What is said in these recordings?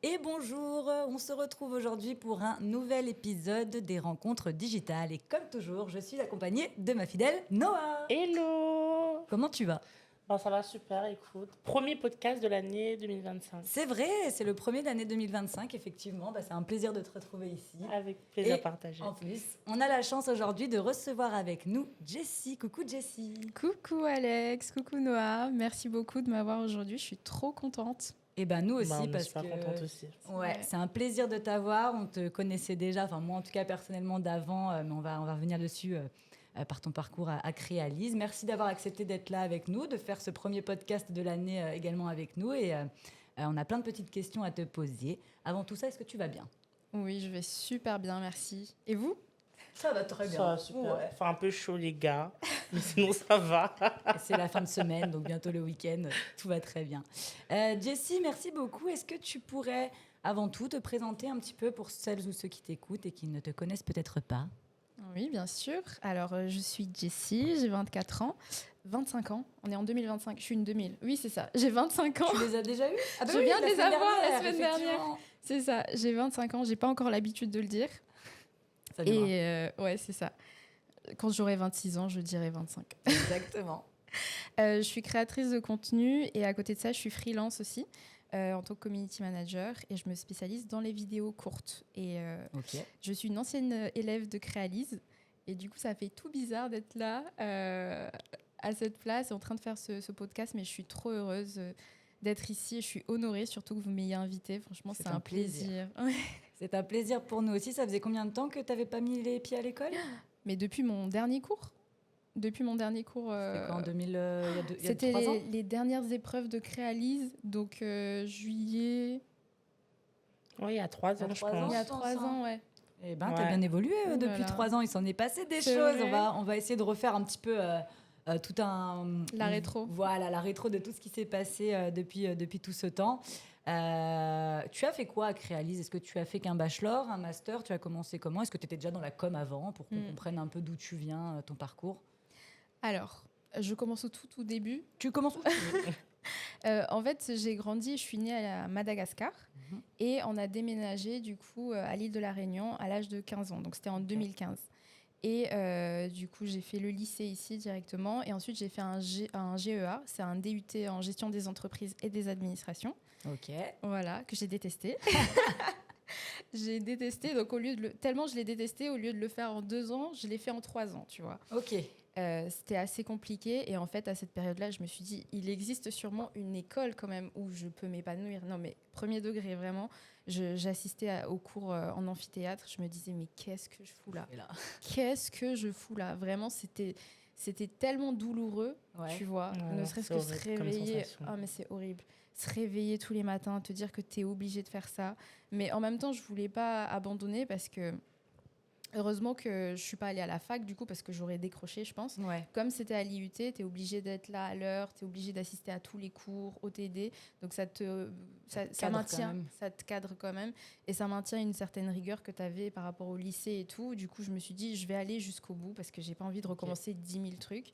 Et bonjour, on se retrouve aujourd'hui pour un nouvel épisode des rencontres digitales. Et comme toujours, je suis accompagnée de ma fidèle Noah. Hello! Comment tu vas? Ça va super, écoute. Premier podcast de l'année 2025. C'est vrai, c'est le premier de l'année 2025, effectivement. C'est un plaisir de te retrouver ici. Avec plaisir Et partagé. en plus, on a la chance aujourd'hui de recevoir avec nous Jessie. Coucou Jessie. Coucou Alex, coucou Noah, merci beaucoup de m'avoir aujourd'hui, je suis trop contente. Et nous aussi, On est parce super que contente aussi. ouais, c'est un plaisir de t'avoir. On te connaissait déjà, enfin moi en tout cas personnellement d'avant, mais on va revenir dessus par ton parcours à Créalise. Merci d'avoir accepté d'être là avec nous, de faire ce premier podcast de l'année également avec nous. Et on a plein de petites questions à te poser. Avant tout ça, est-ce que tu vas bien? Oui, je vais super bien, merci. Et vous? Ça va très bien. Ça va super. Ouais. Enfin, un peu chaud, les gars. Mais sinon, ça va. C'est la fin de semaine, donc bientôt le week-end. Tout va très bien. Jessie, merci beaucoup. Est-ce que tu pourrais, avant tout, te présenter un petit peu pour celles ou ceux qui t'écoutent et qui ne te connaissent peut-être pas? Oui, bien sûr. Alors, je suis Jessie, j'ai 24 ans, 25 ans, on est en 2025, je suis une 2000. Oui, c'est ça, j'ai 25 ans. Tu les as déjà eus? Je viens de les avoir la semaine effectivement. dernière. C'est ça, j'ai 25 ans, j'ai pas encore l'habitude de le dire. Ça viendra. Et ouais, c'est ça. Quand j'aurai 26 ans, je dirai 25. Exactement. Je suis créatrice de contenu et à côté de ça, je suis freelance aussi en tant que community manager et je me spécialise dans les vidéos courtes. Et Ok. je suis une ancienne élève de Créalise et du coup, ça fait tout bizarre d'être là à cette place en train de faire ce podcast, mais je suis trop heureuse d'être ici et je suis honorée surtout que vous m'ayez invitée. Franchement, c'est un plaisir. C'est un plaisir pour nous aussi. Ça faisait combien de temps que tu n'avais pas mis les pieds à l'école? Mais depuis mon dernier cours. C'était quoi, en 2000, il y a c'était 3 ans? les dernières épreuves de Créalise, donc juillet. Oui, il y a 3 Il y a ans, je 3 ans. Il y a pense. 3 ans, ouais. Eh ben, Ouais. t'as bien évolué Oh là depuis là. 3 ans. Il s'en est passé des C'est choses. vrai. On va essayer de refaire un petit peu tout un... La rétro. Voilà, la rétro de tout ce qui s'est passé depuis tout ce temps. Tu as fait quoi à Créalise? Est-ce que tu as fait qu'un bachelor, un master? Tu as commencé comment? Est-ce que tu étais déjà dans la com avant pour qu'on comprenne un peu d'où tu viens, ton parcours? Alors, je commence au tout début. Tu commences où? En fait, j'ai grandi, je suis née à Madagascar et on a déménagé du coup à l'île de la Réunion à l'âge de 15 ans. Donc c'était en 2015. Et du coup, j'ai fait le lycée ici directement et ensuite j'ai fait un GEA, c'est un DUT en gestion des entreprises et des administrations. Ok. Voilà, que j'ai détesté. J'ai détesté, donc tellement je l'ai détesté, au lieu de le faire en 2 ans, je l'ai fait en 3 ans, tu vois. Ok. C'était assez compliqué et en fait à cette période-là je me suis dit il existe sûrement une école quand même où je peux m'épanouir. Non mais premier degré vraiment, j'assistais aux cours en amphithéâtre, je me disais mais qu'est-ce que je fous là? Et là. Qu'est-ce que je fous là? Vraiment c'était tellement douloureux, Ouais. tu vois, Ouais, ne serait-ce c'est que se horrible comme réveiller. sensation. Ah mais c'est horrible. Se réveiller tous les matins, te dire que tu es obligé de faire ça. Mais en même temps, je voulais pas abandonner parce que heureusement que je suis pas allée à la fac du coup parce que j'aurais décroché, je pense. Ouais. Comme c'était à l'IUT, tu es obligé d'être là à l'heure, tu es obligé d'assister à tous les cours, au TD. Donc ça cadre maintient, quand même. ça te cadre quand même. Et ça maintient une certaine rigueur que tu avais par rapport au lycée et tout. Du coup, je me suis dit, je vais aller jusqu'au bout parce que j'ai pas envie de recommencer 10 000 trucs.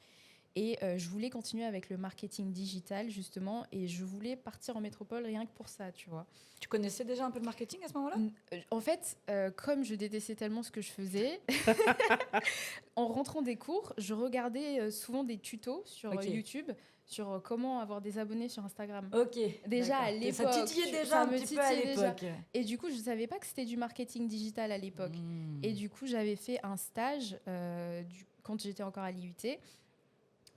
Et je voulais continuer avec le marketing digital, justement. Et je voulais partir en métropole rien que pour ça, tu vois. Tu connaissais déjà un peu le marketing à ce moment-là? En fait, comme je détestais tellement ce que je faisais, en rentrant des cours, je regardais souvent des tutos sur YouTube sur comment avoir des abonnés sur Instagram. Ok. Déjà à D'accord. l'époque. Ça titillait déjà ça un me petit peu à titillait déjà. l'époque. Et du coup, je ne savais pas que c'était du marketing digital à l'époque. Et du coup, j'avais fait un stage quand j'étais encore à l'IUT.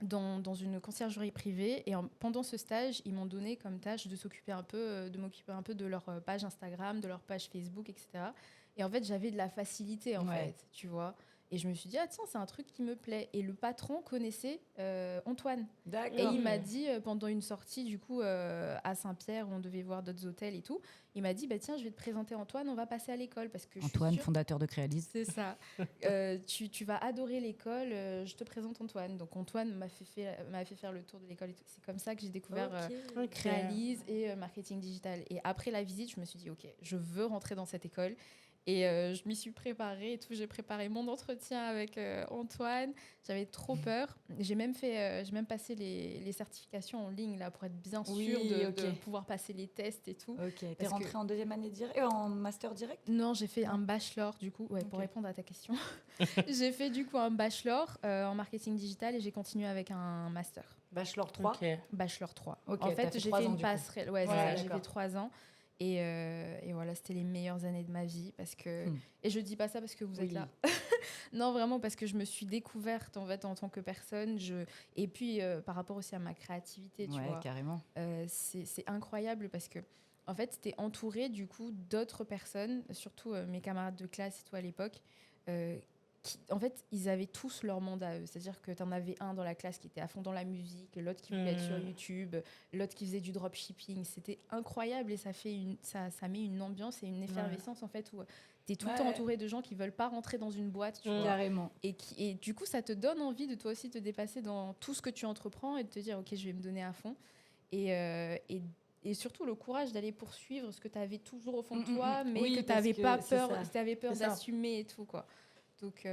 Dans une conciergerie privée et pendant ce stage ils m'ont donné comme tâche de m'occuper un peu de leur page Instagram, de leur page Facebook, etc. Et en fait j'avais de la facilité en fait, tu vois, et je me suis dit ah tiens c'est un truc qui me plaît. Et le patron connaissait Antoine. D'accord. Et il m'a dit pendant une sortie du coup à Saint-Pierre où on devait voir d'autres hôtels et tout, il m'a dit bah tiens je vais te présenter Antoine, on va passer à l'école parce que Antoine, je suis sûre... fondateur de Créalise. C'est ça. Tu vas adorer l'école. Je te présente Antoine. Donc Antoine m'a fait faire le tour de l'école. Et tout. C'est comme ça que j'ai découvert Créalise et marketing digital. Et après la visite, je me suis dit ok, je veux rentrer dans cette école. Et je m'y suis préparée et tout. J'ai préparé mon entretien avec Antoine. J'avais trop peur. J'ai même passé les certifications en ligne là, pour être bien sûre de pouvoir passer les tests et tout. Ok, t'es rentrée en deuxième année en master direct? Non, j'ai fait un bachelor du coup, pour répondre à ta question. J'ai fait du coup un bachelor en marketing digital et j'ai continué avec un master. Bachelor 3? Bachelor 3. Ok, en fait, j'ai fait une passerelle. Ouais, c'est ça, j'ai d'accord. fait 3 ans. Et voilà, c'était les meilleures années de ma vie parce que et je dis pas ça parce que vous êtes là. Non, vraiment parce que je me suis découverte en fait en tant que personne. Et puis par rapport aussi à ma créativité, tu vois. Carrément. C'est incroyable parce que en fait, t'es entourée du coup d'autres personnes, surtout mes camarades de classe et tout à l'époque. En fait, ils avaient tous leur monde à eux. C'est-à-dire que tu en avais un dans la classe qui était à fond dans la musique, l'autre qui voulait être sur YouTube, l'autre qui faisait du dropshipping. C'était incroyable et ça met une ambiance et une effervescence en fait où tu es tout le temps entouré de gens qui veulent pas rentrer dans une boîte. Tu vois. Carrément. Et du coup, ça te donne envie de toi aussi te dépasser dans tout ce que tu entreprends et de te dire, OK, je vais me donner à fond. Et surtout le courage d'aller poursuivre ce que tu avais toujours au fond de toi, mais que tu n'avais pas peur, d'assumer et tout, quoi. Donc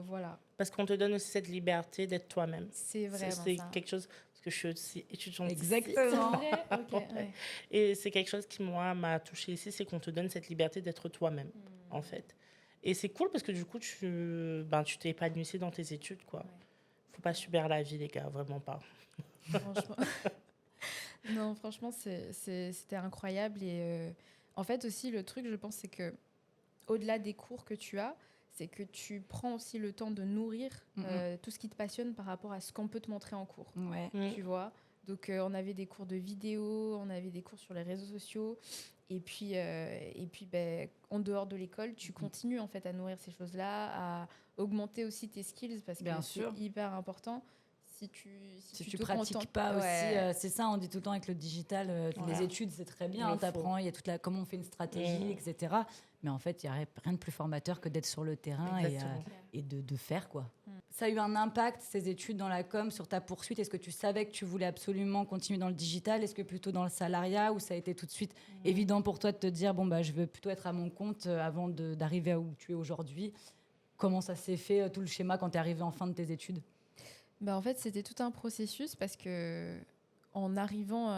voilà. Parce qu'on te donne aussi cette liberté d'être toi-même. C'est vraiment c'est ça. quelque chose, parce que je suis aussi étudiante. Exactement. C'est vrai. Okay, ouais. Et c'est quelque chose qui, moi, m'a touchée ici, c'est qu'on te donne cette liberté d'être toi-même, en fait. Et c'est cool parce que du coup, tu t'es épanouissée dans tes études, quoi. Ouais. Faut pas subir la vie, les gars, vraiment pas. Franchement. Non, franchement, c'était incroyable. Et en fait, aussi, le truc, je pense, c'est que au-delà des cours que tu as, c'est que tu prends aussi le temps de nourrir tout ce qui te passionne par rapport à ce qu'on peut te montrer en cours. Tu vois. Donc, on avait des cours de vidéo, on avait des cours sur les réseaux sociaux. Et puis en dehors de l'école, tu continues en fait à nourrir ces choses-là, à augmenter aussi tes skills parce que c'est hyper important. Si tu pratiques pas aussi, c'est ça, on dit tout le temps avec le digital, les études c'est très bien, t'apprends, il y a comment on fait une stratégie, etc. Mais en fait, il n'y a rien de plus formateur que d'être sur le terrain et de faire, quoi. Ça a eu un impact, ces études dans la com, sur ta poursuite? Est-ce que tu savais que tu voulais absolument continuer dans le digital? Est-ce que plutôt dans le salariat, ou ça a été tout de suite évident pour toi de te dire, je veux plutôt être à mon compte avant d'arriver à où tu es aujourd'hui? Comment ça s'est fait, tout le schéma, quand tu es arrivé en fin de tes études? En fait, c'était tout un processus parce que en arrivant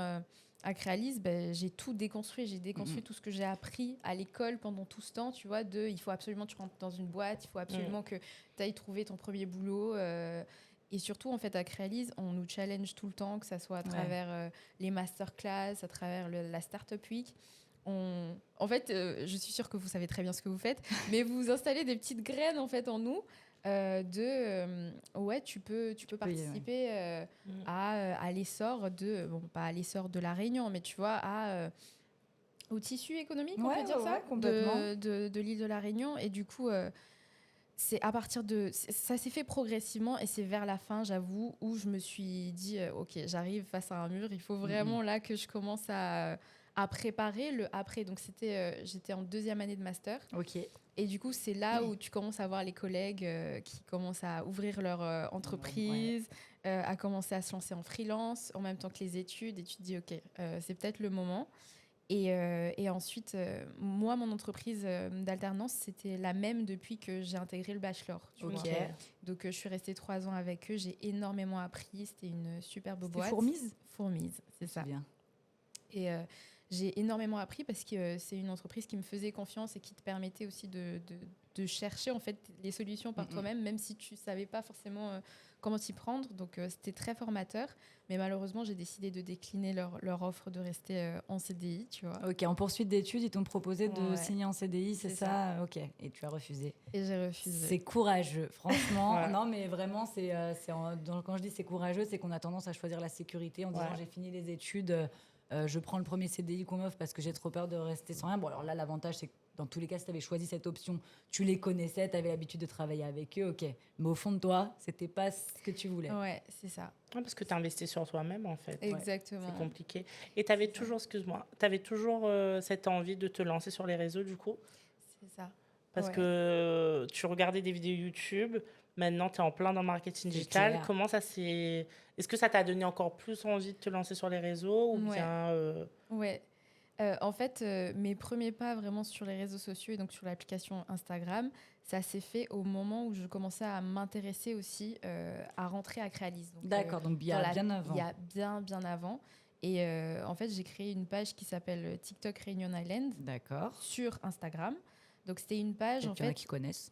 à Créalise, j'ai tout déconstruit. J'ai déconstruit tout ce que j'ai appris à l'école pendant tout ce temps, tu vois, il faut absolument que tu rentres dans une boîte, il faut absolument que tu ailles trouver ton premier boulot. Et surtout, en fait, à Créalise, on nous challenge tout le temps, que ça soit à travers les masterclass, à travers la Startup Week. En fait, je suis sûre que vous savez très bien ce que vous faites, mais vous installez des petites graines en fait en nous. Tu peux participer à l'essor pas à l'essor de la Réunion, mais tu vois, au tissu économique, on peut dire ça, de l'île de la Réunion. Et du coup, c'est à partir ça s'est fait progressivement, et c'est vers la fin, j'avoue, où je me suis dit, ok, j'arrive face à un mur, il faut vraiment là que je commence à préparer le après. Donc j'étais en 2e année de master. Ok. Et du coup, c'est là où tu commences à voir les collègues qui commencent à ouvrir leur entreprise, à commencer à se lancer en freelance en même temps que les études. Et tu te dis, OK, c'est peut-être le moment. Et ensuite, moi, mon entreprise d'alternance, c'était la même depuis que j'ai intégré le bachelor. Tu vois. Donc, je suis restée 3 ans avec eux. J'ai énormément appris. C'était une superbe boîte. Fourmise, c'est ça. Bien. Et j'ai énormément appris parce que c'est une entreprise qui me faisait confiance et qui te permettait aussi de chercher en fait les solutions par toi-même, même si tu savais pas forcément comment t'y prendre. Donc c'était très formateur, mais malheureusement j'ai décidé de décliner leur offre de rester en CDI, tu vois. Ok, en poursuite d'études, ils t'ont proposé de signer en CDI, c'est ça? Ok, et tu as refusé. Et j'ai refusé. C'est courageux, franchement. Non, mais vraiment, quand je dis c'est courageux, c'est qu'on a tendance à choisir la sécurité en disant j'ai fini les études. Je prends le premier CDI qu'on m'offre parce que j'ai trop peur de rester sans rien. Bon, alors là, l'avantage, c'est que dans tous les cas, si tu avais choisi cette option, tu les connaissais, tu avais l'habitude de travailler avec eux, ok. Mais au fond de toi, c'était pas ce que tu voulais. Ouais, c'est ça. Parce que tu investis sur toi-même, en fait. Exactement. C'est compliqué. Et tu avais toujours, cette envie de te lancer sur les réseaux, du coup? C'est ça. Parce que tu regardais des vidéos YouTube, maintenant tu es en plein dans le marketing digital. Clair. Comment ça s'est... Est-ce que ça t'a donné encore plus envie de te lancer sur les réseaux ou bien Ouais. En fait, mes premiers pas vraiment sur les réseaux sociaux et donc sur l'application Instagram, ça s'est fait au moment où je commençais à m'intéresser aussi à rentrer à Créalis. Donc, D'accord, donc dans la- bien avant. il y a bien avant. Et en fait, j'ai créé une page qui s'appelle TikTok Réunion Island D'accord. sur Instagram. Donc, c'était une page, Peut-être en qu'il y en a fait, qui connaissent.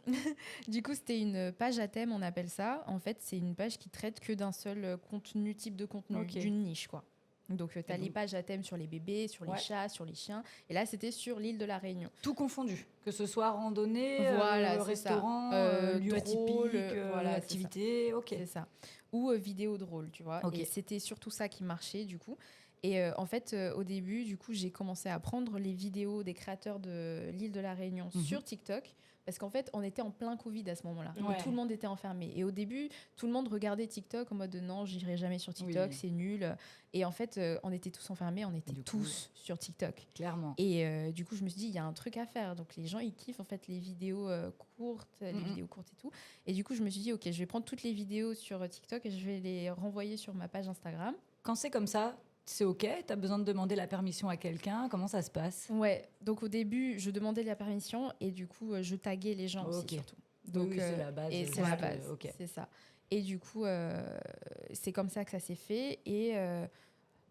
du coup, c'était une page à thème, on appelle ça. En fait, c'est une page qui traite que d'un seul contenu, type de contenu, Ok. d'une niche, quoi. Donc, tu as donc- les pages à thème sur les bébés, sur les Ouais. chats, sur les chiens. Et là, c'était sur l'île de la Réunion. Tout confondu, que ce soit randonnée, Voilà, c'est restaurant, ça. lieu Drôle, atypique, voilà, c'est activité, ok. C'est ça. Ou vidéo drôle, tu vois. Ok. Et c'était surtout ça qui marchait, du coup. Et en fait, au début, du coup, j'ai commencé à prendre les vidéos des créateurs de l'île de la Réunion sur TikTok. Parce qu'en fait, on était en plein Covid à ce moment-là. Donc, Ouais. tout le monde était enfermé. Et au début, tout le monde regardait TikTok en mode non, j'irai jamais sur TikTok, Oui. c'est nul. Et en fait, on était tous enfermés, on était Du coup, tous sur TikTok. Clairement. Et du coup, je me suis dit, il y a un truc à faire. Donc, les gens, ils kiffent en fait les vidéos courtes, les vidéos courtes et tout. Et du coup, je me suis dit, ok, je vais prendre toutes les vidéos sur TikTok et je vais les renvoyer sur ma page Instagram. Quand c'est comme ça, c'est ok, t'as besoin de demander la permission à quelqu'un, comment ça se passe? Ouais, donc au début, je demandais la permission et du coup, je taguais les gens Ok. aussi, surtout. Donc, Oui, c'est la base. et c'est juste, la base, ok. c'est ça. Et du coup, c'est comme ça que ça s'est fait. Et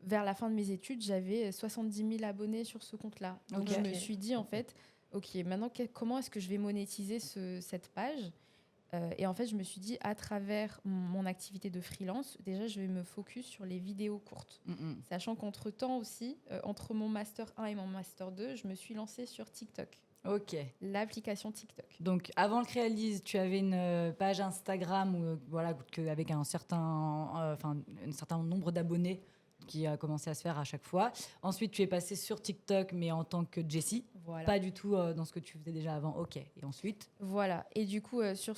vers la fin de mes études, j'avais 70 000 abonnés sur ce compte-là. Donc, Ok. je me suis dit, en fait, ok, maintenant, comment est-ce que je vais monétiser cette page? Et en fait, je me suis dit, à travers mon activité de freelance, déjà, je vais me focus sur les vidéos courtes. Sachant qu'entre-temps aussi, entre mon Master 1 et mon Master 2, je me suis lancée sur TikTok, Ok. l'application TikTok. Donc, avant le Créalise, tu avais une page Instagram où, voilà, avec un certain nombre d'abonnés qui a commencé à se faire à chaque fois. Ensuite, tu es passé sur TikTok, mais en tant que Jessie. Voilà. Pas du tout dans ce que tu faisais déjà avant. Ok. Et ensuite? Voilà. Et du coup, sur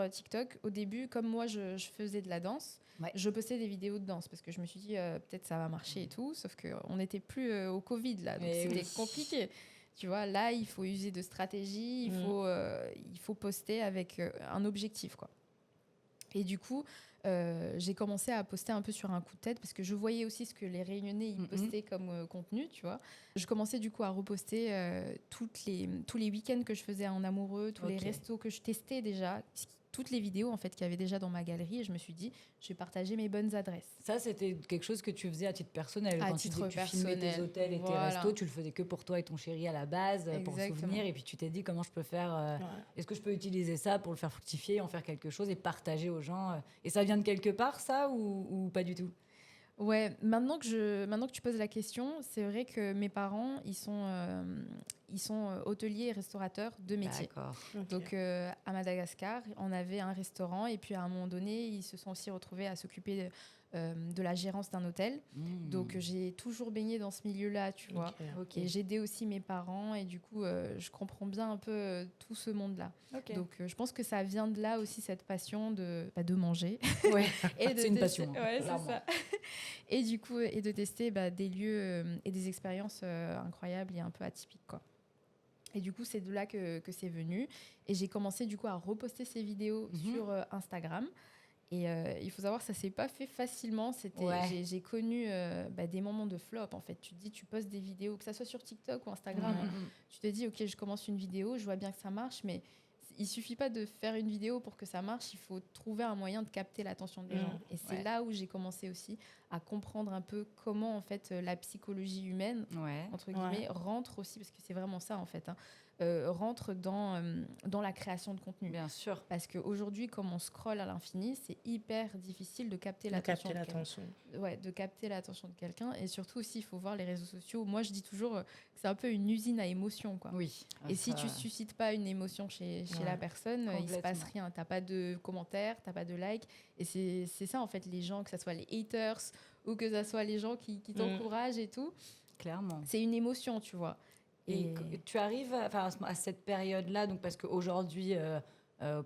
TikTok, au début, comme moi, je faisais de la danse, Ouais. je postais des vidéos de danse parce que je me suis dit, peut-être ça va marcher et tout. Sauf qu'on n'était plus au Covid, là. Donc, Eh c'était oui. compliqué. Tu vois, là, il faut user de stratégie, il faut poster avec un objectif, quoi. Et du coup, j'ai commencé à poster un peu sur un coup de tête parce que je voyais aussi ce que les Réunionnais ils postaient comme contenu, tu vois. Je commençais du coup à reposter tous les week-ends que je faisais en amoureux, tous les restos que je testais déjà, toutes les vidéos en fait qu'il y avait déjà dans ma galerie. Et je me suis dit, je vais partager mes bonnes adresses. Ça, c'était quelque chose que tu faisais à titre personnel. À Quand titre tu filmais tes personnel, hôtels et tes voilà. restos, tu le faisais que pour toi et ton chéri à la base, pour Exactement. souvenir. Et puis tu t'es dit comment je peux faire. Est-ce que je peux utiliser ça pour le faire fructifier, en faire quelque chose et partager aux gens Et ça vient de quelque part, ça, ou pas du tout? Ouais, maintenant que tu poses la question, c'est vrai que mes parents, ils sont hôteliers et restaurateurs de métier. D'accord. Ok. Donc à Madagascar, on avait un restaurant et puis à un moment donné, ils se sont aussi retrouvés à s'occuper de la gérance d'un hôtel. Donc j'ai toujours baigné dans ce milieu-là, tu vois. Ok. Et j'aidais aussi mes parents et du coup, je comprends bien un peu tout ce monde-là. Ok. Donc je pense que ça vient de là aussi cette passion de manger. Ouais. Et de C'est une tester- passion, hein, Ouais, c'est clairement. ça. Et du coup, et de tester des lieux et des expériences incroyables et un peu atypiques, quoi. Et du coup, c'est de là que c'est venu. Et j'ai commencé du coup à reposter ces vidéos sur Instagram. Et il faut savoir que ça s'est pas fait facilement. J'ai connu des moments de flop, en fait. Tu te dis, tu postes des vidéos, que ça soit sur TikTok ou Instagram. Tu te dis, ok, je commence une vidéo, je vois bien que ça marche, mais il suffit pas de faire une vidéo pour que ça marche. Il faut trouver un moyen de capter l'attention des gens. Et c'est là où j'ai commencé aussi à comprendre un peu comment, en fait, la psychologie humaine, entre guillemets, rentre aussi, parce que c'est vraiment ça, en fait, rentre dans la création de contenu. Bien sûr. Parce qu'aujourd'hui, comme on scrolle à l'infini, c'est hyper difficile de capter l'attention. De capter l'attention de quelqu'un. Et surtout aussi, il faut voir les réseaux sociaux. Moi, je dis toujours que c'est un peu une usine à émotions, quoi. Oui. Et si tu suscites pas une émotion chez la personne, il se passe rien. T'as pas de commentaires, t'as pas de likes. Et c'est ça, en fait, les gens, que ce soit les haters ou que ce soit les gens qui t'encouragent et tout. Clairement. C'est une émotion, tu vois. Et tu arrives à cette période-là, donc parce qu'aujourd'hui,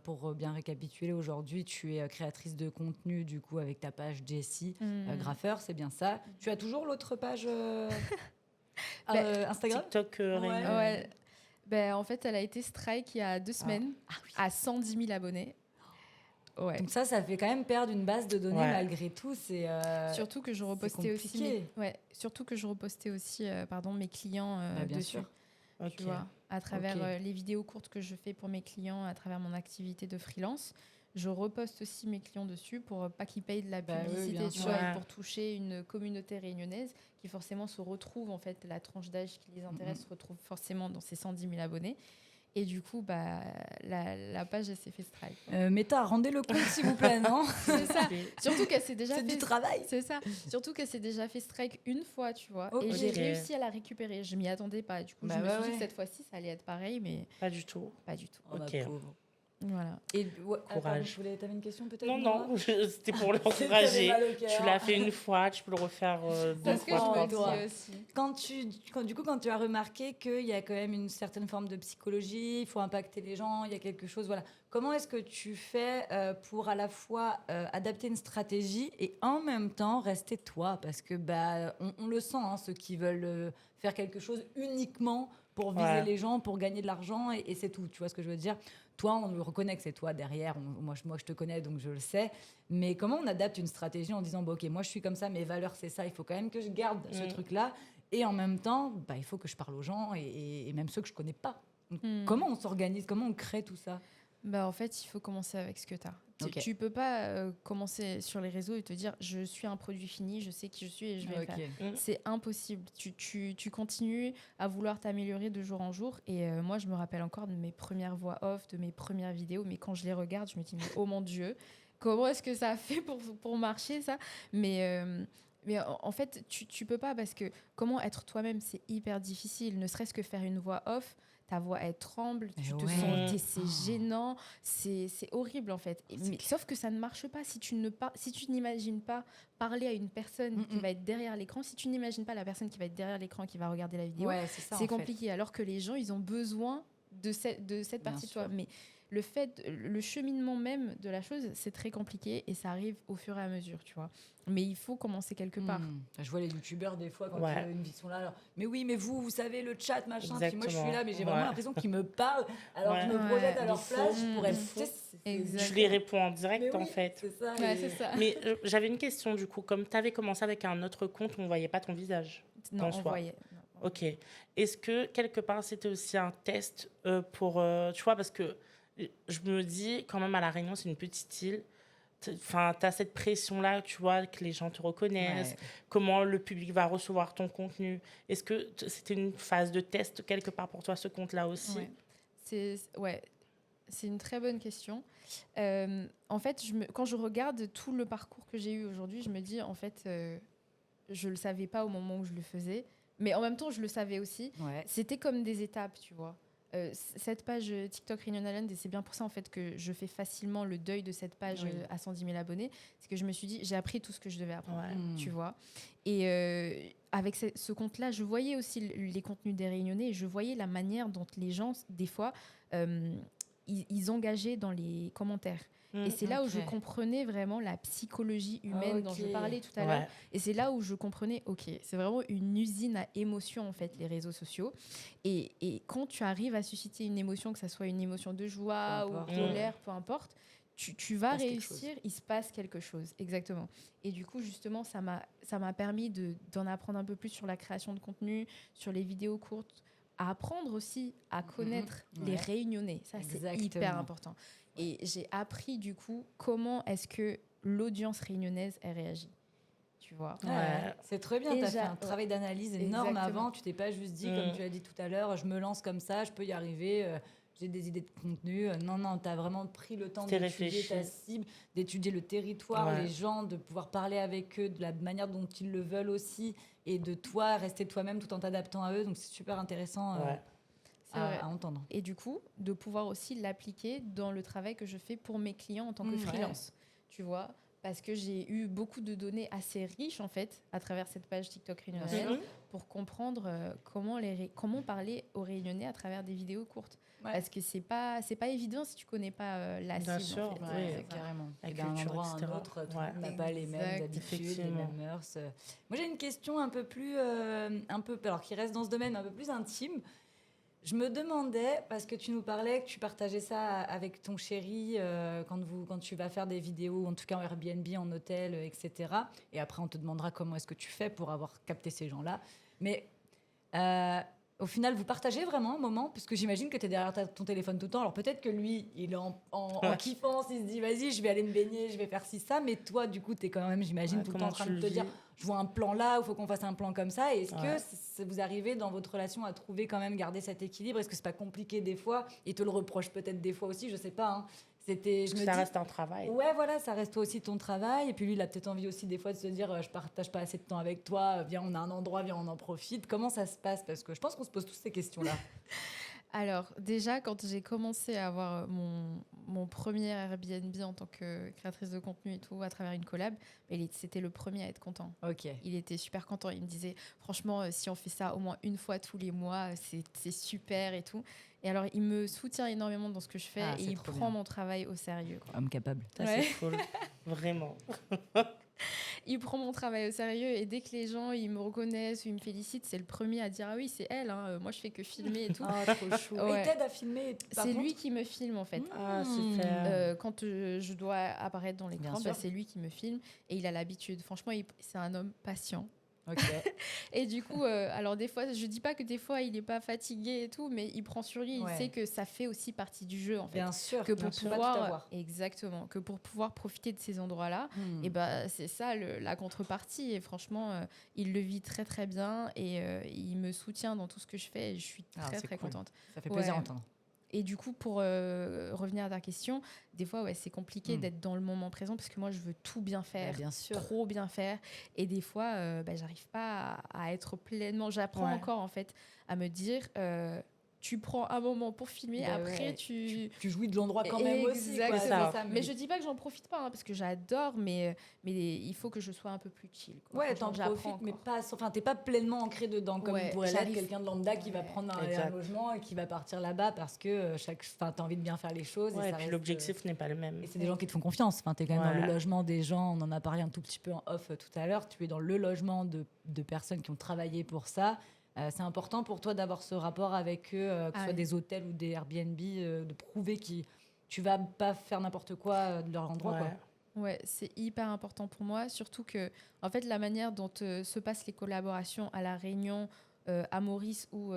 pour bien récapituler, aujourd'hui, tu es créatrice de contenu, du coup, avec ta page Jessie, graffeur, c'est bien ça. Tu as toujours l'autre page Instagram? TikTok Réunion. Ouais. En fait, elle a été strike il y a 2 semaines à 110 000 abonnés. Ouais. Donc ça fait quand même perdre une base de données malgré tout. Surtout que je repostais aussi, surtout que je repostais aussi, mes clients bien dessus. sûr. Tu vois, à travers les vidéos courtes que je fais pour mes clients, à travers mon activité de freelance, je reposte aussi mes clients dessus pour pas qu'ils payent de la publicité, tu vois, et pour toucher une communauté réunionnaise qui forcément se retrouve, en fait, la tranche d'âge qui les intéresse se retrouve forcément dans ces 110 000 abonnés. Et du coup, la page, elle s'est fait strike. Meta, rendez le compte, s'il vous plaît, non? C'est ça. Surtout qu'elle s'est déjà fait... C'est du travail. C'est ça. Surtout qu'elle s'est déjà fait strike une fois, tu vois. Okay. Et j'ai réussi à la récupérer. Je m'y attendais pas. Du coup, je me suis dit que cette fois-ci, ça allait être pareil, mais... Pas du tout. Pas du tout. Ok. Voilà. Et courage. T'avais une question peut-être? Non, c'était pour l'encourager. Tu l'as fait une fois, tu peux le refaire deux fois. Quand tu as remarqué qu'il y a quand même une certaine forme de psychologie, il faut impacter les gens, il y a quelque chose, voilà. Comment est-ce que tu fais pour à la fois adapter une stratégie et en même temps rester toi? Parce que on le sent, hein, ceux qui veulent faire quelque chose uniquement pour viser les gens, pour gagner de l'argent et c'est tout. Tu vois ce que je veux dire? Toi, on le reconnaît que c'est toi derrière. Moi, je te connais, donc je le sais. Mais comment on adapte une stratégie en disant, OK, moi, je suis comme ça, mes valeurs, c'est ça. Il faut quand même que je garde ce truc-là. Et en même temps, il faut que je parle aux gens et même ceux que je connais pas. Donc, comment on s'organise? Comment on crée tout ça? En fait, il faut commencer avec ce que tu as. Tu peux pas commencer sur les réseaux et te dire je suis un produit fini, je sais qui je suis et je vais le faire. C'est impossible. Tu continues à vouloir t'améliorer de jour en jour. Et moi, je me rappelle encore de mes premières voix off, de mes premières vidéos. Mais quand je les regarde, je me dis mais oh mon Dieu, comment est-ce que ça a fait pour marcher ça? Mais en fait, tu peux pas parce que comment être toi-même, c'est hyper difficile. Ne serait-ce que faire une voix off. Ta voix, elle tremble, tu te sens, c'est gênant, c'est horrible en fait. Sauf que ça ne marche pas si tu n'imagines pas parler à une personne qui va être derrière l'écran, si tu n'imagines pas la personne qui va être derrière l'écran, qui va regarder la vidéo, c'est compliqué. Alors que les gens, ils ont besoin de cette partie de toi. Mais le cheminement même de la chose, c'est très compliqué et ça arrive au fur et à mesure, tu vois. Mais il faut commencer quelque part. Je vois les youtubeurs des fois quand ils sont là. Alors, mais oui, mais vous savez le chat, machin. Puis moi, je suis là, mais j'ai vraiment l'impression qu'ils me parlent. Alors je me projette à leur place. Je pourrais. Je les réponds en direct, en fait. C'est ça. C'est ça. Mais j'avais une question du coup. Comme tu avais commencé avec un autre compte, on ne voyait pas ton visage. Non, on voyait. Ok. Est-ce que quelque part c'était aussi un test pour, tu vois, parce que je me dis quand même à La Réunion, c'est une petite île. Enfin, tu as cette pression-là, tu vois, que les gens te reconnaissent, comment le public va recevoir ton contenu. Est-ce que c'était une phase de test quelque part pour toi, ce compte-là aussi? C'est une très bonne question. En fait, quand je regarde tout le parcours que j'ai eu aujourd'hui, je me dis, en fait, je ne le savais pas au moment où je le faisais, mais en même temps, je le savais aussi. C'était comme des étapes, tu vois. Cette page TikTok Réunion Island, et c'est bien pour ça en fait que je fais facilement le deuil de cette page à 110 000 abonnés, c'est que je me suis dit j'ai appris tout ce que je devais apprendre, tu vois. Et avec ce compte-là, je voyais aussi les contenus des Réunionnais et je voyais la manière dont les gens, des fois, ils engageaient dans les commentaires. Et c'est là où je comprenais vraiment la psychologie humaine dont je parlais tout à l'heure. Et c'est là où je comprenais, c'est vraiment une usine à émotions, en fait, les réseaux sociaux. Et quand tu arrives à susciter une émotion, que ce soit une émotion de joie ou de colère, peu importe, tu vas réussir, il se passe quelque chose. Exactement. Et du coup, justement, ça m'a permis d'en apprendre un peu plus sur la création de contenu, sur les vidéos courtes, à apprendre aussi à connaître les Réunionnais. Ça, c'est hyper important. Et j'ai appris, du coup, comment est-ce que l'audience réunionnaise, elle réagit. Tu vois. C'est très bien, tu as fait un travail d'analyse énorme avant. Tu t'es pas juste dit, comme tu l'as dit tout à l'heure, je me lance comme ça, je peux y arriver, j'ai des idées de contenu. Non, tu as vraiment pris le temps d'étudier ta cible, d'étudier le territoire, les gens, de pouvoir parler avec eux de la manière dont ils le veulent aussi, et de toi, rester toi-même tout en t'adaptant à eux. Donc c'est super intéressant à entendre. Et du coup, de pouvoir aussi l'appliquer dans le travail que je fais pour mes clients en tant que freelance. Tu vois, parce que j'ai eu beaucoup de données assez riches, en fait, à travers cette page TikTok Réunionnais, pour comprendre comment parler aux Réunionnais à travers des vidéos courtes. Parce que c'est pas évident si tu connais pas la cible. Bien sûr, en fait. oui, carrément. La d'un culture, endroit à etc. un autre, tout le monde n'a pas les mêmes habitudes, les mêmes mœurs. Moi, j'ai une question un peu plus, alors qui reste dans ce domaine, un peu plus intime. Je me demandais, parce que tu nous parlais que tu partageais ça avec ton chéri quand tu vas faire des vidéos, en tout cas en Airbnb, en hôtel, etc. Et après, on te demandera comment est-ce que tu fais pour avoir capté ces gens-là. Mais euh, au final, vous partagez vraiment un moment, parce que j'imagine que tu es derrière ton téléphone tout le temps. Alors peut-être que lui, il est en kiffance, il se dit, vas-y, je vais aller me baigner, je vais faire ci, ça. Mais toi, du coup, tu es quand même, j'imagine, tout le temps en train de te dire, je vois un plan là, il faut qu'on fasse un plan comme ça. Et est-ce que vous arrivez dans votre relation à trouver quand même, garder cet équilibre? Est-ce que c'est pas compliqué des fois? Il te le reproche peut-être des fois aussi, je sais pas. Hein. Ça reste un travail. Ouais, voilà, ça reste aussi ton travail. Et puis lui, il a peut-être envie aussi des fois de se dire, je partage pas assez de temps avec toi, viens, on a un endroit, viens, on en profite. Comment ça se passe? Parce que je pense qu'on se pose tous ces questions-là. Alors, déjà, quand j'ai commencé à avoir mon premier Airbnb en tant que créatrice de contenu et tout, à travers une collab, c'était le premier à être content. Ok. Il était super content. Il me disait, franchement, si on fait ça au moins une fois tous les mois, c'est super et tout. Et alors, il me soutient énormément dans ce que je fais et il prend mon travail au sérieux. Homme capable. Ça, c'est cool. Vraiment. Il prend mon travail au sérieux et dès que les gens ils me reconnaissent ou ils me félicitent, c'est le premier à dire ah oui c'est elle, hein, moi je fais que filmer et tout. Ah trop chou. Ouais. Il t'aide à filmer. C'est lui qui me filme en fait. Ah super. Quand je dois apparaître dans l'écran, c'est lui qui me filme et il a l'habitude. Franchement, c'est un homme patient. Okay. Et du coup, alors des fois, je dis pas que des fois il est pas fatigué et tout, mais il prend sur lui. Il sait que ça fait aussi partie du jeu en fait. Bien sûr. Que pour pouvoir, exactement, que pour pouvoir profiter de ces endroits-là, et ben c'est ça la contrepartie. Et franchement, il le vit très très bien et il me soutient dans tout ce que je fais. Et je suis très contente. Ça fait plaisir d'entendre. Et du coup, pour revenir à ta question, des fois, c'est compliqué d'être dans le moment présent parce que moi, je veux tout bien faire, trop bien faire. Et des fois, j'arrive pas à être pleinement... J'apprends encore, en fait, à me dire... tu prends un moment pour filmer, après tu jouis de l'endroit quand même aussi. Quoi, ça. Mais je dis pas que j'en profite pas, hein, parce que j'adore, mais il faut que je sois un peu plus chill. Quoi. Ouais, t'en profites, mais pas, t'es pas pleinement ancré dedans, comme pourrait l'être quelqu'un de lambda qui va prendre un logement et qui va partir là-bas parce que t'as envie de bien faire les choses. Ouais, et puis l'objectif n'est pas le même. Et c'est des gens qui te font confiance. T'es quand même dans le logement des gens, on en a parlé un tout petit peu en off tout à l'heure, tu es dans le logement de personnes qui ont travaillé pour ça. C'est important pour toi d'avoir ce rapport avec eux, que ce soit des hôtels ou des Airbnb, de prouver que tu vas pas faire n'importe quoi de leur endroit. Quoi. Ouais, c'est hyper important pour moi, surtout que en fait, la manière dont se passent les collaborations à La Réunion, à Maurice ou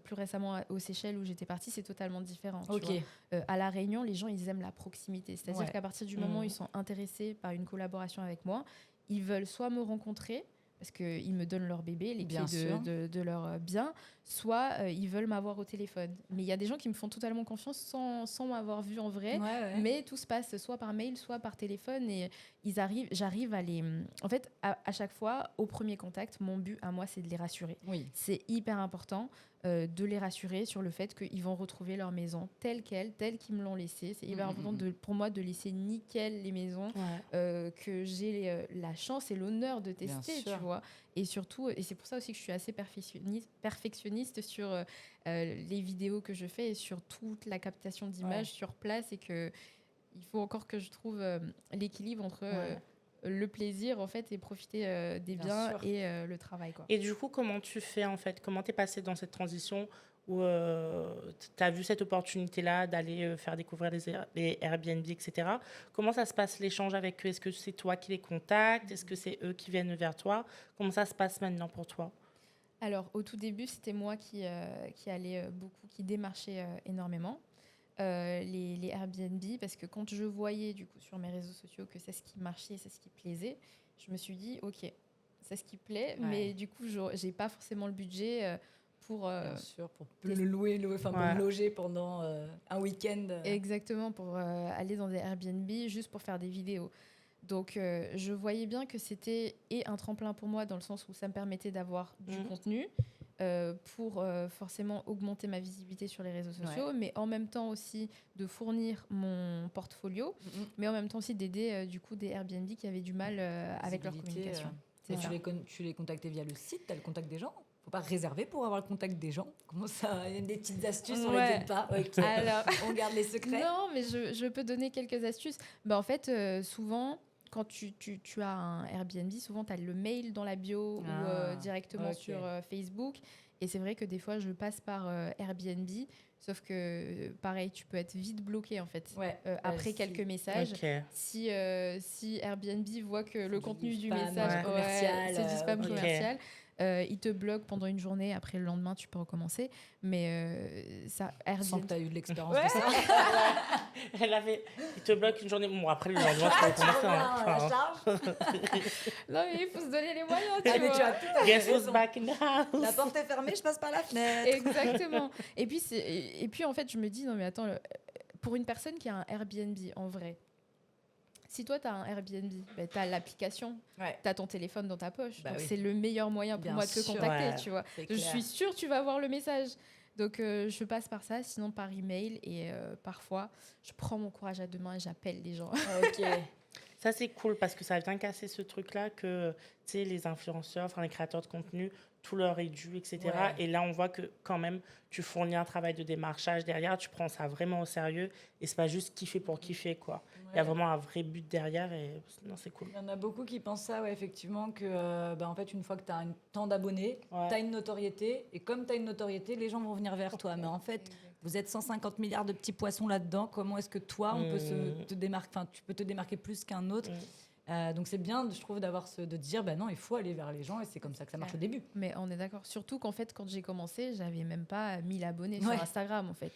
plus récemment aux Seychelles où j'étais partie, c'est totalement différent. Okay. À La Réunion, les gens, ils aiment la proximité. C'est-à-dire qu'à partir du moment où ils sont intéressés par une collaboration avec moi, ils veulent soit me rencontrer, parce qu'ils me donnent leur bébé, les clés de leur bien, soit ils veulent m'avoir au téléphone. Mais il y a des gens qui me font totalement confiance sans m'avoir vu en vrai, mais tout se passe soit par mail, soit par téléphone, et j'arrive à les... En fait, à chaque fois, au premier contact, mon but à moi, c'est de les rassurer. Oui. C'est hyper important de les rassurer sur le fait qu'ils vont retrouver leur maison telle qu'ils me l'ont laissée. C'est hyper important pour moi de laisser nickel les maisons que j'ai la chance et l'honneur de tester, tu vois. Et surtout, et c'est pour ça aussi que je suis assez perfectionniste sur les vidéos que je fais et sur toute la captation d'images sur place, et que il faut encore que je trouve l'équilibre entre... le plaisir en fait et profiter des biens et le travail quoi. Et du coup comment tu fais en fait, comment t'es passée dans cette transition où t'as vu cette opportunité là d'aller faire découvrir les Airbnb, etc. Comment ça se passe l'échange avec eux? Est-ce que c'est toi qui les contactes? Est-ce que c'est eux qui viennent vers toi? Comment ça se passe maintenant pour toi? Alors au tout début c'était moi qui allais beaucoup, qui démarchais énormément les Airbnb, parce que quand je voyais du coup sur mes réseaux sociaux que c'est ce qui marchait, c'est ce qui plaisait, je me suis dit ok, c'est ce qui plaît, mais du coup j'ai pas forcément le budget pour le louer, pour le loger pendant un week-end. Exactement, pour aller dans des Airbnb juste pour faire des vidéos. Donc je voyais bien que c'était un tremplin pour moi, dans le sens où ça me permettait d'avoir du contenu pour forcément augmenter ma visibilité sur les réseaux sociaux, mais en même temps aussi de fournir mon portfolio, mais en même temps aussi d'aider du coup des Airbnb qui avaient du mal avec leur communication. Tu les contactais via le site, tu as le contact des gens? Faut pas réserver pour avoir le contact des gens? Comment ça? Il y a des petites astuces, on les donne pas. Okay. Alors, on garde les secrets. Non, mais je peux donner quelques astuces. En fait, souvent... Quand tu as un Airbnb, souvent tu as le mail dans la bio ou directement sur Facebook. Et c'est vrai que des fois, je passe par Airbnb, sauf que, pareil, tu peux être vite bloqué, en fait, après quelques messages. Ok. Si Airbnb voit que le contenu du spam, message, commercial, c'est du spam ok. commercial, il te bloque pendant une journée. Après, le lendemain, tu peux recommencer. Mais ça, Je sens que Airbnb... tu as eu de l'expérience de ça. Il te bloque une journée. Bon, après, le lendemain, tu peux recommencer. La charge. Non, mais il faut se donner les moyens, tu Ah, mais vois. tu as tout à fait Guess who's raison. back in the house? La porte est fermée, je passe par la fenêtre. Exactement. Et puis, en fait, je me dis, non, mais attends, pour une personne qui a un Airbnb, en vrai, si toi, tu as un Airbnb, bah, tu as l'application, Ouais. tu as ton téléphone dans ta poche. Bah donc, oui. c'est le meilleur moyen pour Bien moi de te sûr. contacter, Ouais. tu vois. C'est Je clair. suis sûre que tu vas voir le message. Donc, je passe par ça, sinon par email. Et parfois, je prends mon courage à deux mains et j'appelle les gens. Ok. Ça, c'est cool parce que ça vient casser ce truc-là que, tu sais, les influenceurs, enfin, les créateurs de contenu, tout leur est dû, etc. Ouais. Et là, on voit que quand même, tu fournis un travail de démarchage derrière, tu prends ça vraiment au sérieux et c'est pas juste kiffer pour kiffer, quoi. Il y a vraiment un vrai but derrière et non, c'est cool. Il y en a beaucoup qui pensent ça, ouais, effectivement, que en fait, une fois que tu as un tant d'abonnés, Ouais. tu as une notoriété. Et comme tu as une notoriété, les gens vont venir vers toi. Mais en fait, vous êtes 150 milliards de petits poissons là-dedans. Comment est-ce que toi, on peut te démarquer, enfin, tu peux te démarquer plus qu'un autre? Donc c'est bien, je trouve, de dire, bah non, il faut aller vers les gens. Et c'est comme ça que ça marche au début. Mais on est d'accord. Surtout qu'en fait, quand j'ai commencé, j'avais même pas 1000 abonnés sur Ouais. Instagram, en fait.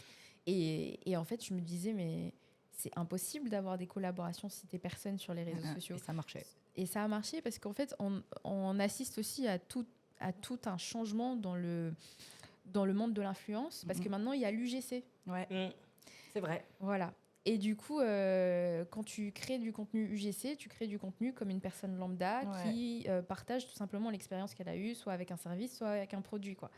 Et en fait, je me disais, mais c'est impossible d'avoir des collaborations si t'es personne sur les réseaux sociaux. Et ça marchait. Et ça a marché parce qu'en fait, on assiste aussi à tout un changement dans le monde de l'influence. Parce que maintenant, il y a l'UGC. Ouais, c'est vrai. Voilà. Et du coup, quand tu crées du contenu UGC, tu crées du contenu comme une personne lambda qui partage tout simplement l'expérience qu'elle a eue, soit avec un service, soit avec un produit, quoi.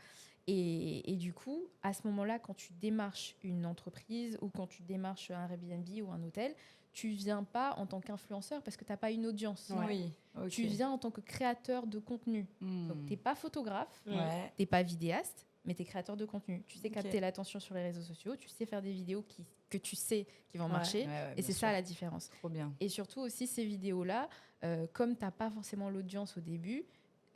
Et du coup, à ce moment-là, quand tu démarches une entreprise ou quand tu démarches un Airbnb ou un hôtel, tu viens pas en tant qu'influenceur parce que tu n'as pas une audience. Oui. Ok. Tu viens en tant que créateur de contenu. Donc, tu n'es pas photographe, Ouais. tu n'es pas vidéaste, mais tu es créateur de contenu. Tu sais Ok. capter l'attention sur les réseaux sociaux, tu sais faire des vidéos que tu sais qui vont Ouais, marcher. ouais, Et bien c'est sûr. ça la différence. Trop bien. Et surtout aussi, ces vidéos-là, comme tu n'as pas forcément l'audience au début,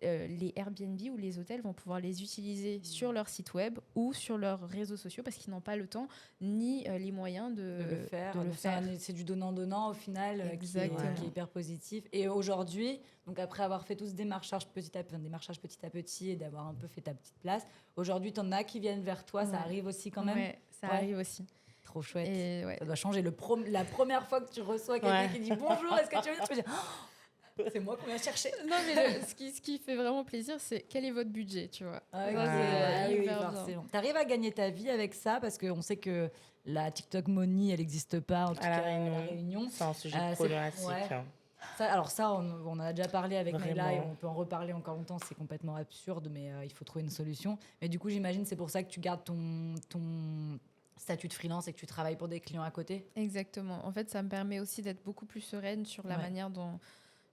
les Airbnb ou les hôtels vont pouvoir les utiliser sur leur site web ou sur leurs réseaux sociaux parce qu'ils n'ont pas le temps ni les moyens de Le faire. de le Donc, faire. c'est du donnant-donnant au final Exactement. qui est hyper positif. Et aujourd'hui, donc après avoir fait tout ce démarchage petit à petit et d'avoir un peu fait ta petite place, aujourd'hui, tu en as qui viennent vers toi. Ça Ouais. arrive aussi quand même. Ouais, ça Ouais. arrive aussi. Trop chouette. Et ouais. Ça doit changer. La première fois que tu reçois quelqu'un qui dit bonjour, est-ce que tu veux dire, tu peux dire oh, c'est moi qu'on vient chercher. Non, mais ce qui fait vraiment plaisir, c'est quel est votre budget, tu vois. Ah, Ça, ok. c'est Oui, hyper bien. forcément. T'arrives à gagner ta vie avec ça parce qu'on sait que la TikTok money, elle n'existe pas en tout À La cas à Réunion. La Réunion. C'est un sujet c'est- problématique. ouais. Hein. Alors ça, on en a déjà parlé avec Maïla et Vraiment. on peut en reparler encore longtemps. C'est complètement absurde, mais il faut trouver une solution. Mais du coup, j'imagine c'est pour ça que tu gardes ton statut de freelance et que tu travailles pour des clients à côté. Exactement. En fait, ça me permet aussi d'être beaucoup plus sereine sur la Ouais. manière dont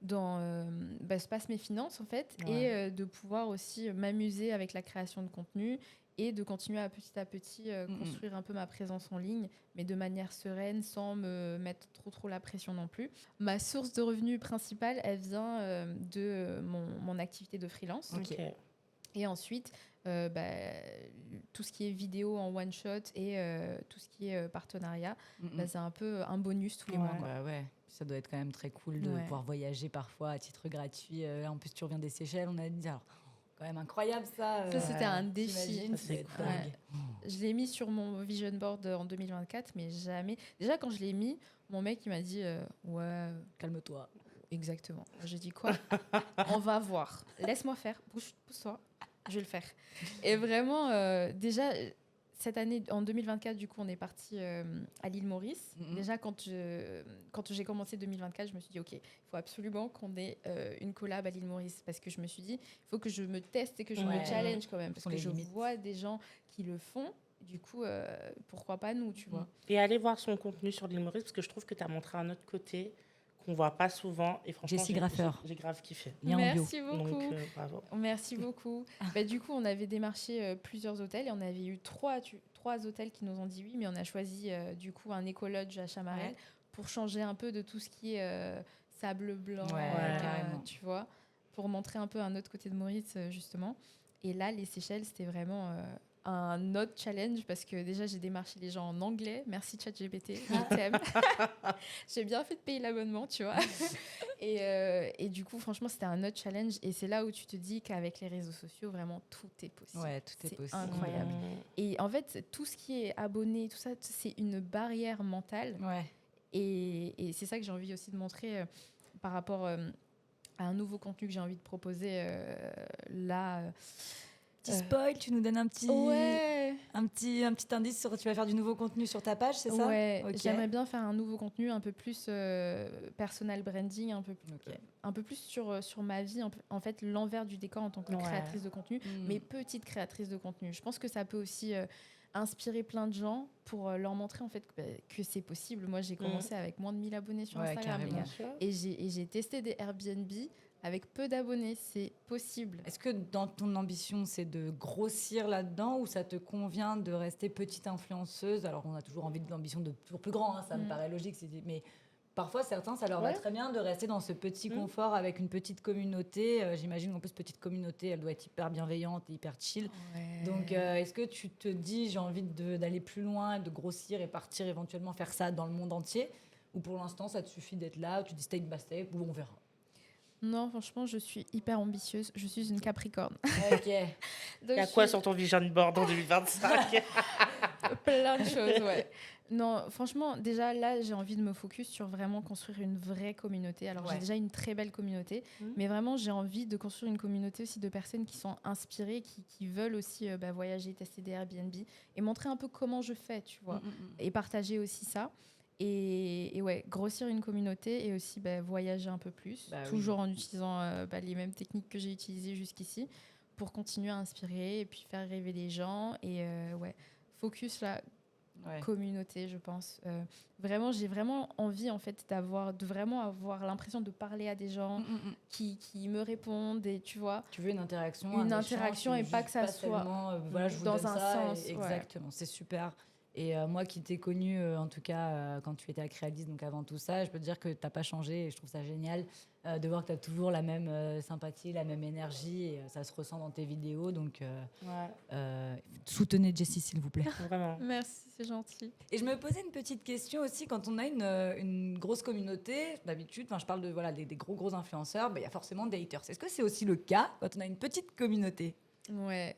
se passent mes finances, en fait, Ouais. et de pouvoir aussi m'amuser avec la création de contenu et de continuer à petit construire un peu ma présence en ligne, mais de manière sereine, sans me mettre trop la pression non plus. Ma source de revenus principale, elle vient de mon activité de freelance. Ok. Et ensuite, tout ce qui est vidéo en one shot et tout ce qui est partenariat, c'est un peu un bonus tous les mois, quoi. Bah ouais. Ça doit être quand même très cool de Ouais. pouvoir voyager parfois à titre gratuit. Là, en plus, tu reviens des Seychelles, on a dit. Alors, quand même incroyable ça. Ça, c'était un défi. J'imagine, Ça, c'est c'est cool. dingue. Je l'ai mis sur mon vision board en 2024, mais jamais. Déjà, quand je l'ai mis, mon mec il m'a dit ouais, Calme-toi. exactement. J'ai dit quoi? On va voir. Laisse-moi faire. Pousse-toi. Je vais le faire. Et vraiment, déjà, cette année, en 2024, du coup, on est parti à l'île Maurice. Déjà, quand j'ai commencé 2024, je me suis dit, OK, il faut absolument qu'on ait une collab à l'île Maurice. Parce que je me suis dit, il faut que je me teste et que je me Ouais. challenge quand même. Parce Sont que les je limites. vois des gens qui le font. Du coup, pourquoi pas nous, tu vois? Et aller voir son contenu sur l'île Maurice, parce que je trouve que tu as montré un autre côté qu'on voit pas souvent. Et franchement, Jessie Graffeur. j'ai grave kiffé. Lien en bio. Merci beaucoup. Donc, bravo. Merci beaucoup. Du coup, on avait démarché plusieurs hôtels et on avait eu trois hôtels qui nous ont dit oui, mais on a choisi du coup un écolodge à Chamarel Ouais. pour changer un peu de tout ce qui est sable blanc, Ouais, carrément. tu vois, pour montrer un peu un autre côté de Maurice, justement. Et là, les Seychelles, c'était vraiment un autre challenge parce que déjà, j'ai démarché les gens en anglais. Merci ChatGPT, je t'aime. J'ai bien fait de payer l'abonnement, tu vois. Et du coup, franchement, c'était un autre challenge. Et c'est là où tu te dis qu'avec les réseaux sociaux, vraiment, tout est possible. Ouais, tout est possible. Incroyable. Et en fait, tout ce qui est abonné, tout ça, c'est une barrière mentale. Ouais. Et c'est ça que j'ai envie aussi de montrer par rapport à un nouveau contenu que j'ai envie de proposer là. Petit spoil, tu nous donnes un petit indice sur tu vas faire du nouveau contenu sur ta page, c'est ça? Ouais, Okay. J'aimerais bien faire un nouveau contenu un peu plus personal branding, un peu plus sur ma vie, en fait l'envers du décor en tant que créatrice de contenu, mais petite créatrice de contenu. Je pense que ça peut aussi inspirer plein de gens pour leur montrer en fait que c'est possible. Moi, j'ai commencé avec moins de 1000 abonnés sur Instagram et j'ai testé des Airbnb avec peu d'abonnés, c'est possible. Est-ce que dans ton ambition, c'est de grossir là-dedans ou ça te convient de rester petite influenceuse? Alors, on a toujours envie de l'ambition de toujours plus grand, hein, ça me paraît logique. Mais parfois, certains, ça leur va très bien de rester dans ce petit confort avec une petite communauté. J'imagine qu'en plus, petite communauté, elle doit être hyper bienveillante et hyper chill. Ouais. Donc, est-ce que tu te dis, j'ai envie d'aller plus loin, de grossir et partir éventuellement faire ça dans le monde entier? Ou pour l'instant, ça te suffit d'être là, tu dis step by step, ou on verra? Non, franchement, je suis hyper ambitieuse. Je suis une Capricorne. Ok. Il y a quoi sur ton vision board en 2025? Plein de choses, ouais. Non, franchement, déjà là, j'ai envie de me focus sur vraiment construire une vraie communauté. Alors, j'ai déjà une très belle communauté, mais vraiment, j'ai envie de construire une communauté aussi de personnes qui sont inspirées, qui veulent aussi voyager, tester des Airbnb et montrer un peu comment je fais, tu vois, et partager aussi ça. Et ouais, grossir une communauté et aussi voyager un peu plus, toujours en utilisant les mêmes techniques que j'ai utilisées jusqu'ici pour continuer à inspirer et puis faire rêver les gens. Et focus la communauté, je pense. Vraiment, j'ai vraiment envie en fait de vraiment avoir l'impression de parler à des gens qui me répondent et tu vois. Tu veux une interaction, et pas que ça soit je vous dans un sens. Exactement, c'est super. Et moi qui t'ai connue, en tout cas, quand tu étais à Créalis, donc avant tout ça, je peux te dire que tu n'as pas changé et je trouve ça génial de voir que tu as toujours la même sympathie, la même énergie et ça se ressent dans tes vidéos. Donc, soutenez Jessie, s'il vous plaît. Vraiment. Merci, c'est gentil. Et je me posais une petite question aussi, quand on a une grosse communauté, d'habitude, je parle des gros influenceurs, il y a forcément des haters. Est-ce que c'est aussi le cas quand on a une petite communauté? Ouais,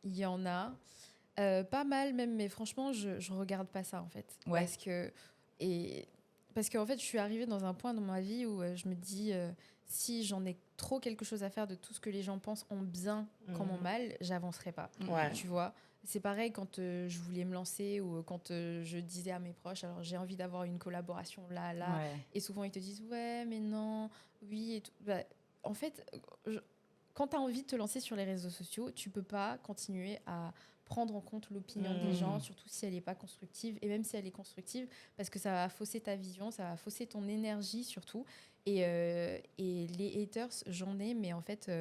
il y en a. Pas mal même, mais franchement, je regarde pas ça en fait. Ouais. Parce qu'en fait, je suis arrivée dans un point dans ma vie où je me dis si j'en ai trop quelque chose à faire de tout ce que les gens pensent en bien comme en mal, j'avancerai pas. Tu vois, c'est pareil quand je voulais me lancer ou quand je disais à mes proches, alors j'ai envie d'avoir une collaboration là, et souvent ils te disent ouais, mais non, oui et tout. En fait, quand tu as envie de te lancer sur les réseaux sociaux, tu peux pas continuer à prendre en compte l'opinion des gens, surtout si elle n'est pas constructive, et même si elle est constructive, parce que ça va fausser ta vision, ça va fausser ton énergie surtout. Et les haters, j'en ai, mais en fait,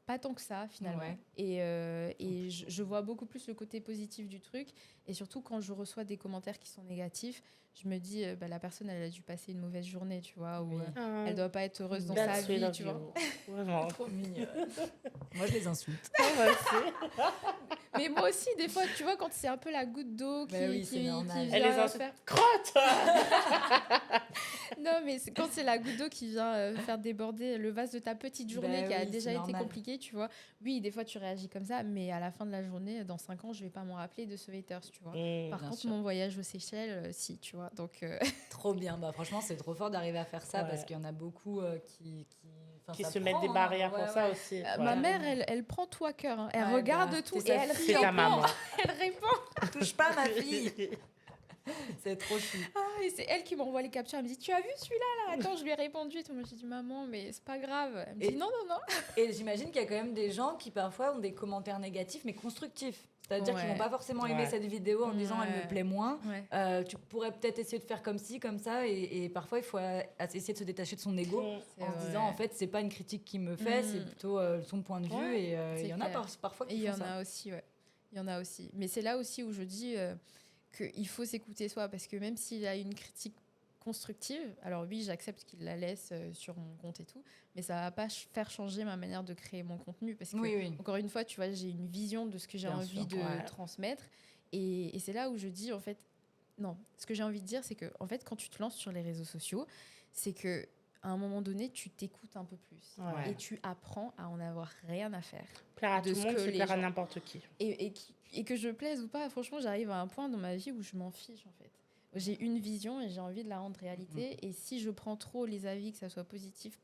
pas tant que ça finalement. Ouais. Et je vois beaucoup plus le côté positif du truc. Et surtout, quand je reçois des commentaires qui sont négatifs, je me dis, la personne, elle a dû passer une mauvaise journée, tu vois, ou elle doit pas être heureuse dans sa vie, tu vois. Vraiment. Trop mignonne. Moi, je les insulte. Mais moi aussi, des fois, tu vois, quand c'est un peu la goutte d'eau qui vient elle les insulte. faire... Crotte. Non, mais quand c'est la goutte d'eau qui vient faire déborder le vase de ta petite journée qui a déjà été compliquée, tu vois. Oui, des fois, tu réagis comme ça, mais à la fin de la journée, dans 5 ans, je vais pas m'en rappeler de ce haters, tu vois. Par contre, mon voyage aux Seychelles, si, tu vois. Donc, Trop bien. Franchement, c'est trop fort d'arriver à faire ça parce qu'il y en a beaucoup qui se mettent des barrières pour ça aussi. Ma mère, elle prend tout à cœur. Hein. Elle regarde tout et elle répond. Ta maman. Elle répond. Touche pas ma fille. C'est trop chou. Et c'est elle qui m'envoie les captures. Elle me dit, tu as vu celui-là là? Attends, je lui ai répondu. Et tout. Moi, j'ai dit, maman, mais c'est pas grave. Elle me dit, non. Et j'imagine qu'il y a quand même des gens qui parfois ont des commentaires négatifs, mais constructifs. C'est-à-dire qu'ils vont pas forcément aimer cette vidéo en disant elle me plaît moins. Tu pourrais peut-être essayer de faire comme ci, comme ça. Et parfois, il faut essayer de se détacher de son ego en se disant en fait, c'est pas une critique qu'il me fait, c'est plutôt son point de vue. Et il y en a parfois qui font ça. Il y en a aussi. Mais c'est là aussi où je dis qu'il faut s'écouter soi. Parce que même s'il y a une critique constructive. Alors oui, j'accepte qu'il la laisse sur mon compte et tout, mais ça va pas faire changer ma manière de créer mon contenu parce que, encore une fois, tu vois, j'ai une vision de ce que j'ai envie de transmettre. Et c'est là où je dis, en fait, non, ce que j'ai envie de dire, c'est que, en fait, quand tu te lances sur les réseaux sociaux, c'est que à un moment donné, tu t'écoutes un peu plus et tu apprends à en avoir rien à faire. Plaire à tout le monde, c'est plaire à n'importe qui. Et que je plaise ou pas, franchement, j'arrive à un point dans ma vie où je m'en fiche, en fait. J'ai une vision et j'ai envie de la rendre réalité. Et si je prends trop les avis, que ça soit positif,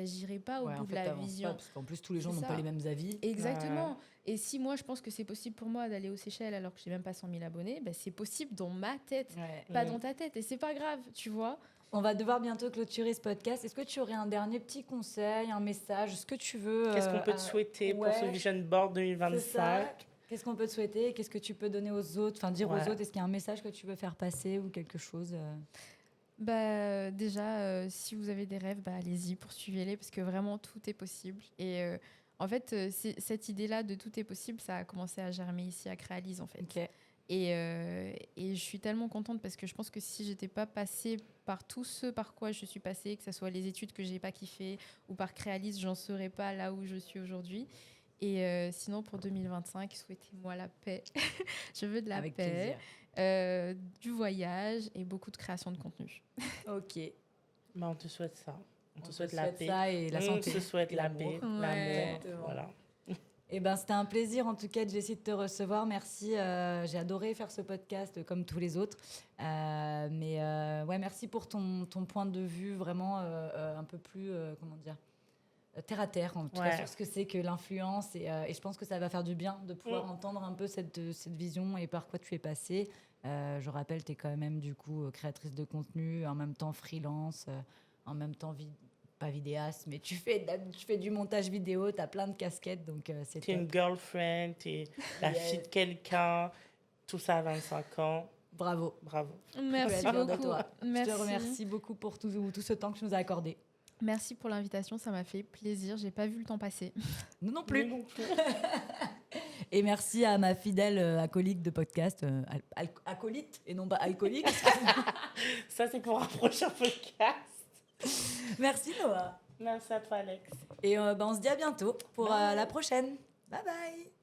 j'irai pas au bout de la vision. Parce qu'en plus, tous les gens n'ont pas les mêmes avis. Exactement. Et si moi, je pense que c'est possible pour moi d'aller aux Seychelles alors que j'ai même pas 100 000 abonnés, c'est possible dans ma tête, pas dans ta tête. Et c'est pas grave, tu vois. On va devoir bientôt clôturer ce podcast. Est-ce que tu aurais un dernier petit conseil, un message, ce que tu veux Qu'est-ce qu'on peut te souhaiter pour ce Vision Board 2025? Qu'est-ce qu'on peut te souhaiter? Qu'est-ce que tu peux donner aux autres? Enfin, dire aux autres, est-ce qu'il y a un message que tu veux faire passer ou quelque chose Déjà, si vous avez des rêves, allez-y, poursuivez-les, parce que vraiment, tout est possible. Et en fait, cette idée-là de tout est possible, ça a commencé à germer ici à Créalise, en fait. Okay. Et je suis tellement contente parce que je pense que si j'étais pas passée par tout ce par quoi je suis passée, que ce soit les études que j'ai pas kiffé ou par Créalise, j'en serais pas là où je suis aujourd'hui. Et sinon, pour 2025, souhaitez-moi la paix. Je veux de la paix, du voyage et beaucoup de création de contenu. Ok. On te souhaite ça. On te souhaite la paix. Ça et la santé. On te souhaite la paix, l'amour. Voilà. C'était un plaisir en tout cas, Jessie, de te recevoir. Merci. J'ai adoré faire ce podcast comme tous les autres. Merci pour ton point de vue vraiment un peu plus, terre à terre, en tout cas, sur ce que c'est que l'influence. Et je pense que ça va faire du bien de pouvoir entendre un peu cette vision et par quoi tu es passée. Je rappelle, tu es quand même du coup créatrice de contenu, en même temps freelance, en même temps pas vidéaste, mais tu fais du montage vidéo, tu as plein de casquettes, donc c'est t'es une girlfriend, t'es la fille de quelqu'un, tout ça à 25 ans. Bravo. Merci beaucoup. Je te remercie beaucoup pour tout ce temps que tu nous as accordé. Merci pour l'invitation, ça m'a fait plaisir. J'ai pas vu le temps passer. Nous non plus. Et merci à ma fidèle acolyte de podcast, acolyte et non pas alcoolique. Ça, c'est pour un prochain podcast. Merci Noah. Merci à toi, Alex. Et on se dit à bientôt pour la prochaine. Bye bye.